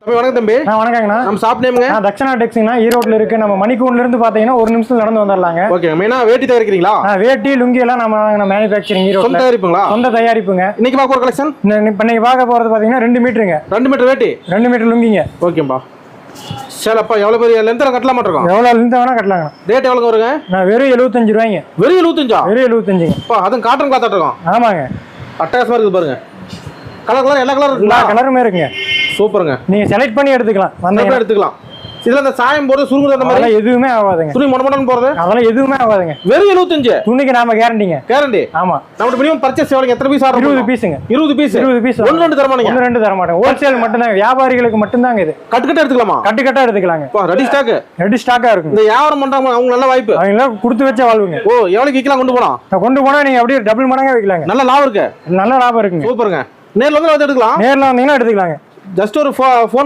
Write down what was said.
வணக்கம் தம்பி. வணக்கங்கண்ணா. நம்ம ஷாப் நேம்ங்க தக்ஷனா டெக்ஸ்னா ஈரோட்ல இருக்கு. நம்ம மணிக்கூண்ட்ல இருந்து பாத்தீங்கன்னா ஒரு நிமிஷம் நடந்து வந்துடலாங்க. ஓகே. மெயினா வேட்டி தயாரிக்கிறீங்களா? வேட்டி லுங்கி எல்லாம் நம்ம மேனுஃபேக்சரிங் ஈரோட்ல. சொந்த தயாரிப்புங்களா? சொந்த தயாரிப்புங்க. இன்னைக்கு பார்க்க போற கலெக்ஷன் இன்னைக்கு பார்க்க போறது பாத்தீங்கன்னா 2 மீட்டருங்க. 2 மீட்டர் வேட்டி, 2 மீட்டர் லுங்கிங்க. ஓகேப்பா. சரிப்பா. எவ்வளவு பெரிய லென்த்ல கட்டலாம் மாட்டோம்? எவ்வளவு லென்த் வேணா கட்டலாங்க. ரேட் எவ்வளவு வருங்க? வெறும் 75 ரூபாய்ங்க. வெறும் 75? வெறும் 75ங்க. அப்பா அதுவும் காட்டன் கிளாத் ஆட்டோம். ஆமாங்க. அட்டகாசமா இருக்குது பாருங்க. கலர் எல்லா கலரும் இருக்குங்களா? எல்லா கலருமே இருக்குங்க. சூப்பருங்க. நீங்க செலக்ட் பண்ணி எடுத்துக்கலாம். வந்தா எடுத்துக்கலாம். இதுல அந்த சாயம் போறது சுருங்குறது அந்த மாதிரி எதுவுமே ஆகாதுங்க. துணி மொடமொடன்னு போறது அதெல்லாம் எதுவுமே ஆகாதுங்க. வெறும் 75 துணிக்கு நாம கேரண்டிங்க. கேரண்டி. ஆமா. நம்ம மினிமம் பர்ச்சேஸ் எவ்வளவு? எத்தனை பீஸ் ஆர்டர்? 20 பீஸ்ங்க. 20 பீஸ். 20 பீஸ். 1 தர மாட்டீங்க? 1 தர மாட்டேன். ஹோல்சேல் மட்டும் தான். வியாபாரிகளுக்கு மட்டும் தாங்க இது. கட்டு எடுத்துக்கலாமா? கட்டு எடுத்துக்கலாங்க. Ready stock. ரெடி ஸ்டாக்கா இருக்கும். இந்த வியாபாரம் பண்றாங்க அவங்க நல்ல வாய்ப்பு. அவங்க எல்லாம் கொடுத்து வச்ச வாழ்வுங்க. ஓ எவ்வளவு விக்கலாம் கொண்டு போலாம்? கொண்டு போனா நீங்க அப்படியே டபுள் மடங்கா விக்கலாங்க. நல்ல லாபம் இருக்கு. நல்ல லாபம் இருக்குங்க. சூப்பருங்க. நேர்ல வந்து எடுத்துக்கலாம். நேர்ல வந்தீங்கன்னா எடுத்துக்கலாங்க. ஜஸ்ட் ஒரு ஃபோன்